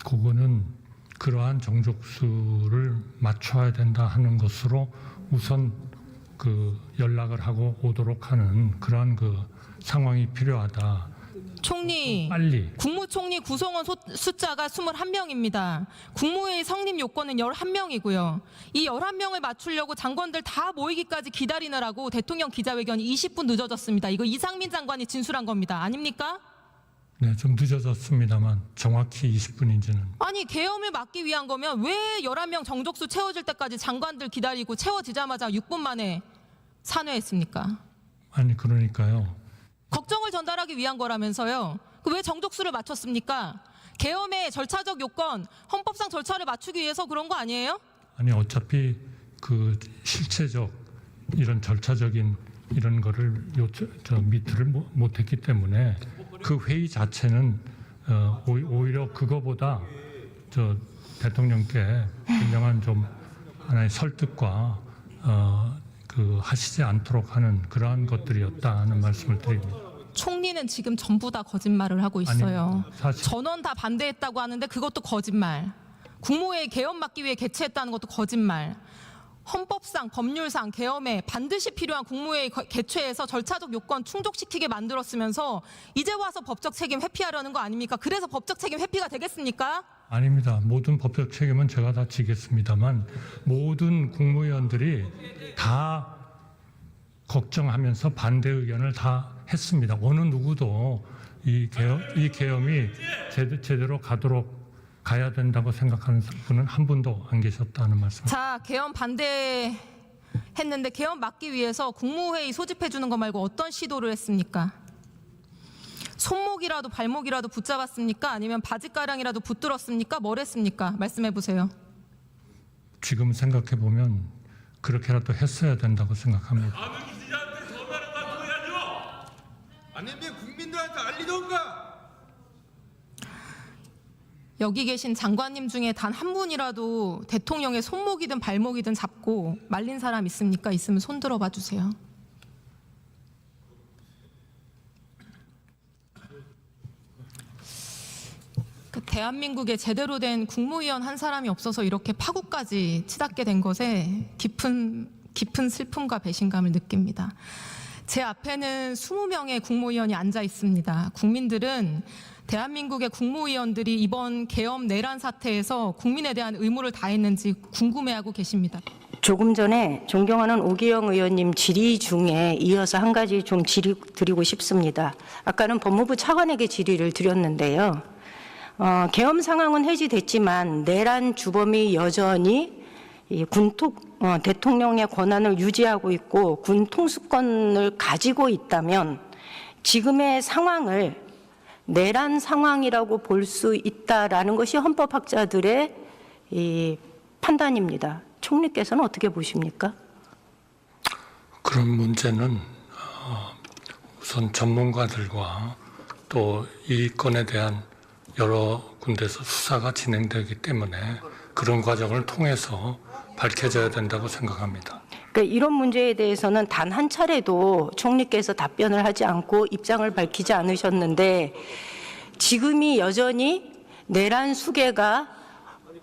그거는 그러한 정족수를 맞춰야 된다 하는 것으로 우선 그 연락을 하고 오도록 하는 그러한 그 상황이 필요하다. 총리, 빨리. 국무총리 구성원 숫자가 21명입니다. 국무회의 성립 요건은 11명이고요. 이 11명을 맞추려고 장관들 다 모이기까지 기다리느라고 대통령 기자회견이 20분 늦어졌습니다. 이거 이상민 장관이 진술한 겁니다. 아닙니까? 네, 좀 늦어졌습니다만 정확히 20분인지는. 아니, 계엄을 막기 위한 거면 왜 11명 정족수 채워질 때까지 장관들 기다리고 채워지자마자 6분 만에 산회했습니까? 아니 그러니까요. 걱정을 전달하기 위한 거라면서요. 그 왜 정족수를 맞췄습니까? 계엄의 절차적 요건, 헌법상 절차를 맞추기 위해서 그런 거 아니에요? 아니 어차피 그 실체적 이런 절차적인 이런 거를 미트를 못했기 때문에 그 회의 자체는 오히려 그거보다 저 대통령께 분명한 좀 하나의 설득과 그 하시지 않도록 하는 그러한 것들이었다는 말씀을 드립니다. 총리는 지금 전부 다 거짓말을 하고 있어요. 아니, 사실- 전원 다 반대했다고 하는데 그것도 거짓말. 국무회의 계엄 막기 위해 개최했다는 것도 거짓말. 헌법상, 법률상 계엄에 반드시 필요한 국무회의 개최해서 절차적 요건 충족시키게 만들었으면서 이제 와서 법적 책임 회피하려는 거 아닙니까? 그래서 법적 책임 회피가 되겠습니까? 아닙니다. 모든 법적 책임은 제가 다 지겠습니다만 모든 국무위원들이 다 걱정하면서 반대 의견을 다 했습니다. 어느 누구도 이 계엄이 제대로 가야 된다고 생각하는 분은 한 분도 안 계셨다는 말씀. 자, 계엄 반대했는데 계엄 막기 위해서 국무회의 소집해 주는 거 말고 어떤 시도를 했습니까? 손목이라도 발목이라도 붙잡았습니까? 아니면 바지가랑이라도 붙들었습니까? 뭘 했습니까? 말씀해 보세요. 지금 생각해 보면 그렇게라도 했어야 된다고 생각합니다. 아는 기자한테 전화를 받고 해야죠. 아니면 국민들한테 알리던가. 여기 계신 장관님 중에 단 한 분이라도 대통령의 손목이든 발목이든 잡고 말린 사람 있습니까? 있으면 손 들어봐 주세요. 대한민국에 제대로 된 국무위원 한 사람이 없어서 이렇게 파국까지 치닫게 된 것에 깊은 슬픔과 배신감을 느낍니다. 제 앞에는 20명의 국무위원이 앉아 있습니다. 국민들은 대한민국의 국무위원들이 이번 계엄 내란 사태에서 국민에 대한 의무를 다했는지 궁금해하고 계십니다. 조금 전에 존경하는 오기영 의원님 질의 중에 이어서 한 가지 좀 질의 드리고 싶습니다. 아까는 법무부 차관에게 질의를 드렸는데요. 계엄 상황은 해지됐지만 내란 주범이 여전히 대통령의 권한을 유지하고 있고 군 통수권을 가지고 있다면 지금의 상황을 내란 상황이라고 볼 수 있다라는 것이 헌법학자들의 판단입니다. 총리께서는 어떻게 보십니까? 그런 문제는 우선 전문가들과 또 이 건에 대한 여러 군데서 수사가 진행되기 때문에 그런 과정을 통해서 밝혀져야 된다고 생각합니다. 그러니까 이런 문제에 대해서는 단 한 차례도 총리께서 답변을 하지 않고 입장을 밝히지 않으셨는데 지금이 여전히 내란 수괴가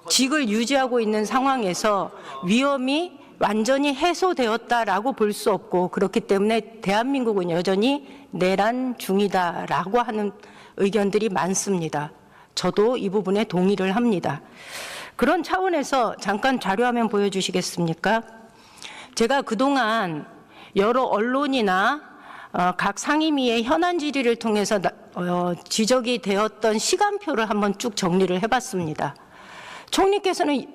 직을 유지하고 있는 상황에서 위험이 완전히 해소되었다라고 볼 수 없고 그렇기 때문에 대한민국은 여전히 내란 중이다라고 하는 의견들이 많습니다. 저도 이 부분에 동의를 합니다. 그런 차원에서 잠깐 자료화면 보여주시겠습니까? 제가 그동안 여러 언론이나 각 상임위의 현안 질의를 통해서 지적이 되었던 시간표를 한번 쭉 정리를 해봤습니다. 총리께서는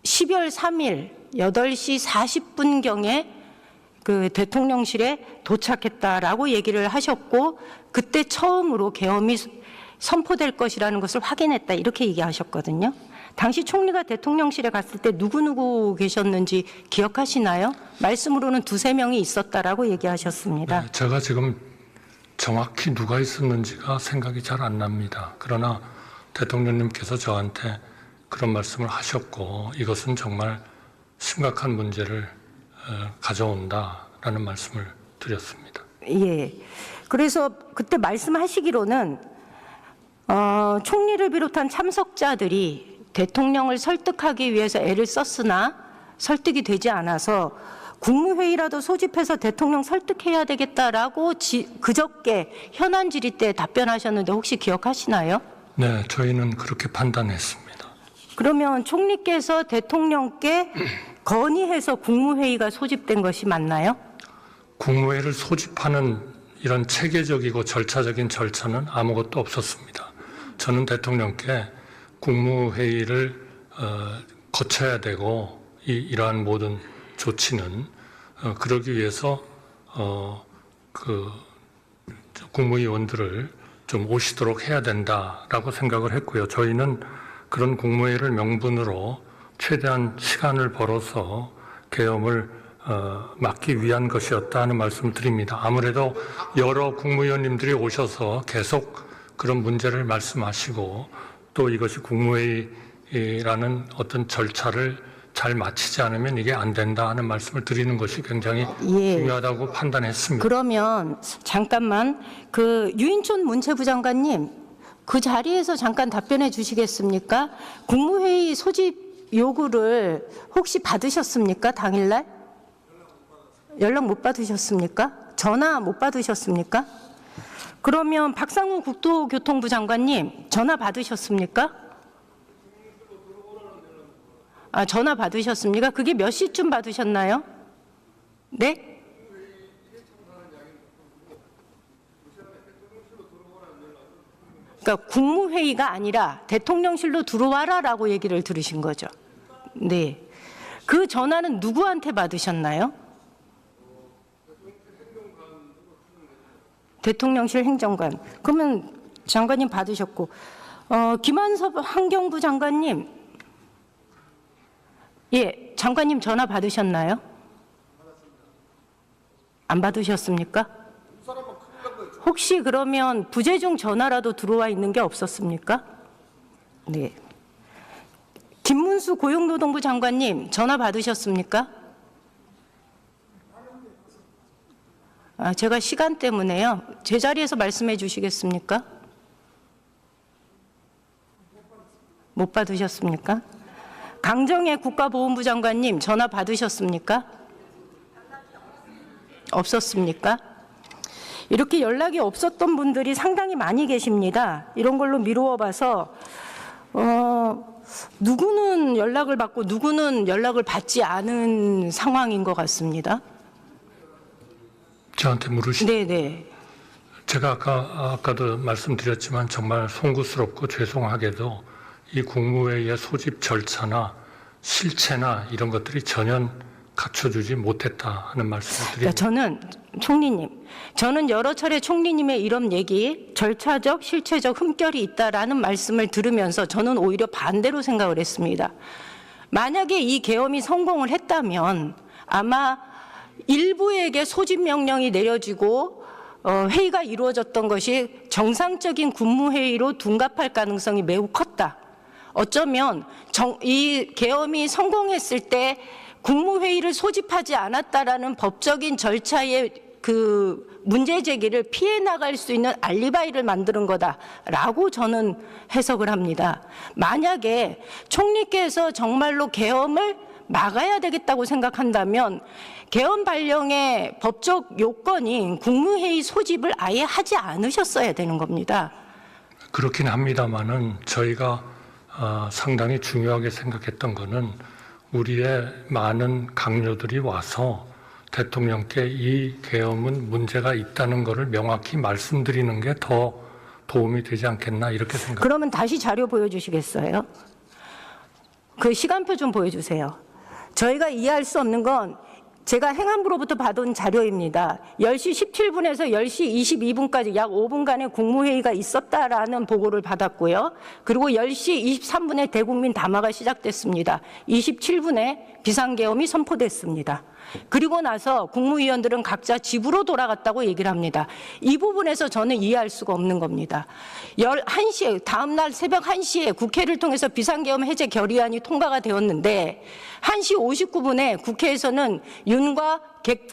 12월 3일 8시 40분경에 그 대통령실에 도착했다라고 얘기를 하셨고 그때 처음으로 계엄이 선포될 것이라는 것을 확인했다 이렇게 얘기하셨거든요. 당시 총리가 대통령실에 갔을 때 누구누구 계셨는지 기억하시나요? 말씀으로는 2-3명이 있었다라고 얘기하셨습니다. 네, 제가 지금 정확히 누가 있었는지가 생각이 잘 안 납니다. 그러나 대통령님께서 저한테 그런 말씀을 하셨고 이것은 정말 심각한 문제를 가져온다라는 말씀을 드렸습니다. 예. 그래서 그때 말씀하시기로는 총리를 비롯한 참석자들이 대통령을 설득하기 위해서 애를 썼으나 설득이 되지 않아서 국무회의라도 소집해서 대통령 설득해야 되겠다라고 그저께 현안 질의 때 답변하셨는데 혹시 기억하시나요? 네, 저희는 그렇게 판단했습니다. 그러면 총리께서 대통령께 건의해서 국무회의가 소집된 것이 맞나요? 국무회의를 소집하는 이런 체계적이고 절차적인 절차는 아무것도 없었습니다. 저는 대통령께 국무회의를 거쳐야 되고 이러한 모든 조치는 그러기 위해서 국무위원들을 좀 오시도록 해야 된다라고 생각을 했고요. 저희는 그런 국무회의를 명분으로 최대한 시간을 벌어서 계엄을 막기 위한 것이었다 하는 말씀을 드립니다. 아무래도 여러 국무위원님들이 오셔서 계속 그런 문제를 말씀하시고 또 이것이 국무회의라는 어떤 절차를 잘 마치지 않으면 이게 안 된다 하는 말씀을 드리는 것이 굉장히 중요하다고 판단했습니다. 그러면 잠깐만 유인촌 문체부 장관님 그 자리에서 잠깐 답변해 주시겠습니까? 국무회의 소집 요구를 혹시 받으셨습니까? 당일날? 연락 못 받으셨습니까? 전화 못 받으셨습니까? 그러면 박상우 국토교통부 장관님 전화 받으셨습니까? 전화 받으셨습니까? 그게 몇 시쯤 받으셨나요? 네? 그러니까 국무회의가 아니라 대통령실로 들어와라라고 얘기를 들으신 거죠. 네. 그 전화는 누구한테 받으셨나요? 대통령실 행정관. 그러면 장관님 받으셨고, 김한섭 환경부 장관님, 예, 장관님 전화 받으셨나요? 안 받으셨습니까? 혹시 그러면 부재중 전화라도 들어와 있는 게 없었습니까? 네. 김문수 고용노동부 장관님 전화 받으셨습니까? 제가 시간 때문에요. 제 자리에서 말씀해 주시겠습니까? 못 받으셨습니까? 강정혜 국가보훈부 장관님 전화 받으셨습니까? 없었습니까? 이렇게 연락이 없었던 분들이 상당히 많이 계십니다. 이런 걸로 미루어 봐서 누구는 연락을 받고 누구는 연락을 받지 않은 상황인 것 같습니다. 저한테 물으신 네네. 제가 아까도 말씀드렸지만 정말 송구스럽고 죄송하게도 이 국무회의의 소집 절차나 실체나 이런 것들이 전혀 갖춰주지 못했다 하는 말씀을 드립니다. 저는 총리님, 저는 여러 차례 총리님의 이런 얘기, 절차적, 실체적 흠결이 있다라는 말씀을 들으면서 저는 오히려 반대로 생각을 했습니다. 만약에 이 계엄이 성공을 했다면 아마 일부에게 소집 명령이 내려지고 회의가 이루어졌던 것이 정상적인 국무회의로 둔갑할 가능성이 매우 컸다. 어쩌면 이 계엄이 성공했을 때 국무회의를 소집하지 않았다라는 법적인 절차의 그 문제 제기를 피해 나갈 수 있는 알리바이를 만드는 거다라고 저는 해석을 합니다. 만약에 총리께서 정말로 계엄을 막아야 되겠다고 생각한다면 계엄 발령의 법적 요건인 국무회의 소집을 아예 하지 않으셨어야 되는 겁니다. 그렇긴 합니다만은 저희가 상당히 중요하게 생각했던 거는 우리의 많은 강요들이 와서 대통령께 이 계엄은 문제가 있다는 것을 명확히 말씀드리는 게 더 도움이 되지 않겠나 이렇게 생각합니다. 그러면 다시 자료 보여주시겠어요? 그 시간표 좀 보여주세요. 저희가 이해할 수 없는 건 제가 행안부로부터 받은 자료입니다. 10시 17분에서 10시 22분까지 약 5분간의 국무회의가 있었다라는 보고를 받았고요. 그리고 10시 23분에 대국민 담화가 시작됐습니다. 27분에 비상계엄이 선포됐습니다. 그리고 나서 국무위원들은 각자 집으로 돌아갔다고 얘기를 합니다. 이 부분에서 저는 이해할 수가 없는 겁니다. 11시에 다음 날 새벽 1시에 국회를 통해서 비상계엄 해제 결의안이 통과가 되었는데 1시 59분에 국회에서는 윤과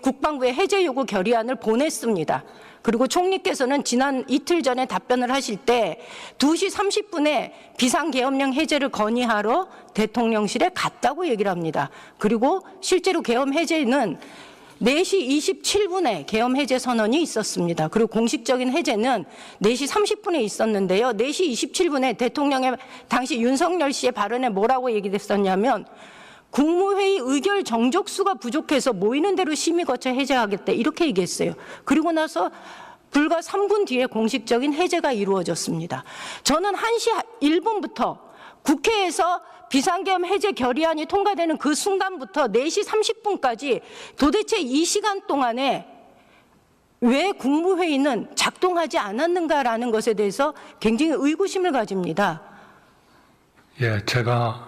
국방부에 해제 요구 결의안을 보냈습니다. 그리고 총리께서는 지난 이틀 전에 답변을 하실 때 2시 30분에 비상계엄령 해제를 건의하러 대통령실에 갔다고 얘기를 합니다. 그리고 실제로 계엄 해제는 4시 27분에 계엄 해제 선언이 있었습니다. 그리고 공식적인 해제는 4시 30분에 있었는데요. 4시 27분에 대통령의 당시 윤석열 씨의 발언에 뭐라고 얘기됐었냐면 국무회의 의결 정족수가 부족해서 모이는 대로 심의 거쳐 해제하겠다 이렇게 얘기했어요. 그리고 나서 불과 3분 뒤에 공식적인 해제가 이루어졌습니다. 저는 1시 1분부터 국회에서 비상계엄 해제 결의안이 통과되는 그 순간부터 4시 30분까지 도대체 이 시간 동안에 왜 국무회의는 작동하지 않았는가라는 것에 대해서 굉장히 의구심을 가집니다. 예, 제가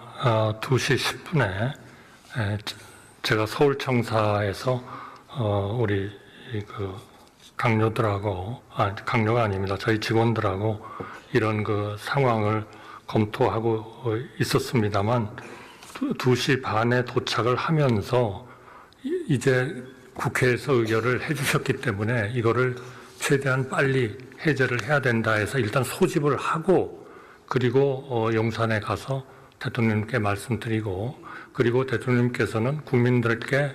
2시 10분에 제가 서울청사에서 우리 그 강요들하고 강요가 아닙니다. 저희 직원들하고 이런 그 상황을 검토하고 있었습니다만 2시 반에 도착을 하면서 이제 국회에서 의결을 해주셨기 때문에 이거를 최대한 빨리 해제를 해야 된다 해서 일단 소집을 하고 그리고 용산에 가서 대통령님께 말씀드리고 그리고 대통령님께서는 국민들께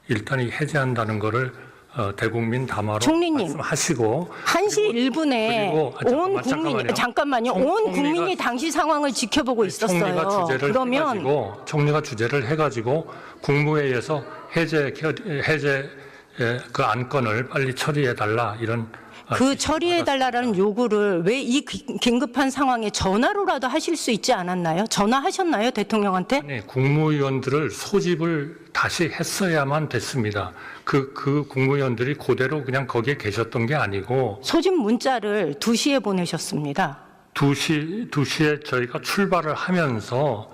일단 이 해제한다는 거를 대국민 담화로 총리님, 말씀하시고 1시 1분에 잠깐만요. 온 국민이 당시 상황을 지켜보고 있었어요. 총리가 주제를 그러면 해가지고 총리가 주제를 해가지고 국무회의에서 해제 그 안건을 빨리 처리해 달라 이런 그 처리해달라는 요구를 왜 이 긴급한 상황에 전화로라도 하실 수 있지 않았나요? 전화하셨나요, 대통령한테? 아니, 국무위원들을 소집을 다시 했어야만 됐습니다. 그 국무위원들이 그대로 그냥 거기에 계셨던 게 아니고 소집 문자를 2시에 보내셨습니다. 2시에 저희가 출발을 하면서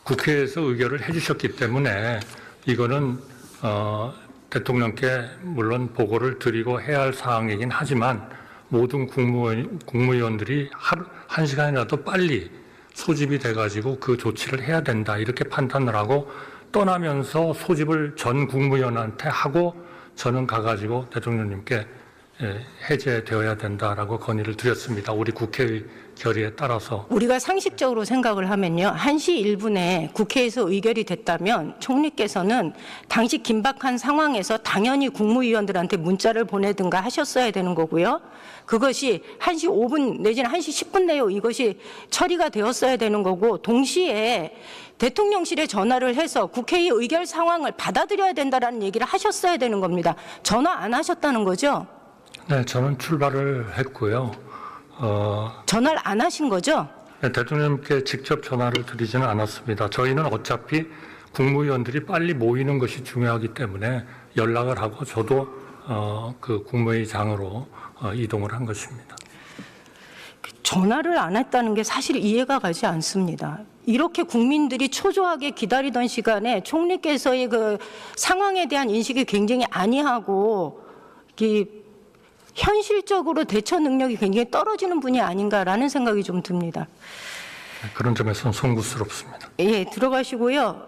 국회에서 의결을 해주셨기 때문에 이거는 대통령께 물론 보고를 드리고 해야 할 사항이긴 하지만 모든 국무위원들이 한 시간이라도 빨리 소집이 돼가지고 그 조치를 해야 된다 이렇게 판단을 하고 떠나면서 소집을 전 국무위원한테 하고 저는 가가지고 대통령님께 해제되어야 된다라고 건의를 드렸습니다. 우리 국회의 결의에 따라서. 우리가 상식적으로 생각을 하면요. 1시 1분에 국회에서 의결이 됐다면 총리께서는 당시 긴박한 상황에서 당연히 국무위원들한테 문자를 보내든가 하셨어야 되는 거고요. 그것이 1시 5분 내지는 1시 10분 내에 이것이 처리가 되었어야 되는 거고 동시에 대통령실에 전화를 해서 국회의 의결 상황을 받아들여야 된다라는 얘기를 하셨어야 되는 겁니다. 전화 안 하셨다는 거죠? 네, 저는 출발을 했고요. 전화를 안 하신 거죠? 네, 대통령님께 직접 전화를 드리지는 않았습니다. 저희는 어차피 국무위원들이 빨리 모이는 것이 중요하기 때문에 연락을 하고 저도 그 국무회의장으로 이동을 한 것입니다. 전화를 안 했다는 게 사실 이해가 가지 않습니다. 이렇게 국민들이 초조하게 기다리던 시간에 총리께서의 그 상황에 대한 인식이 굉장히 안이하고 현실적으로 대처 능력이 굉장히 떨어지는 분이 아닌가라는 생각이 좀 듭니다. 그런 점에서는 송구스럽습니다. 예, 들어가시고요.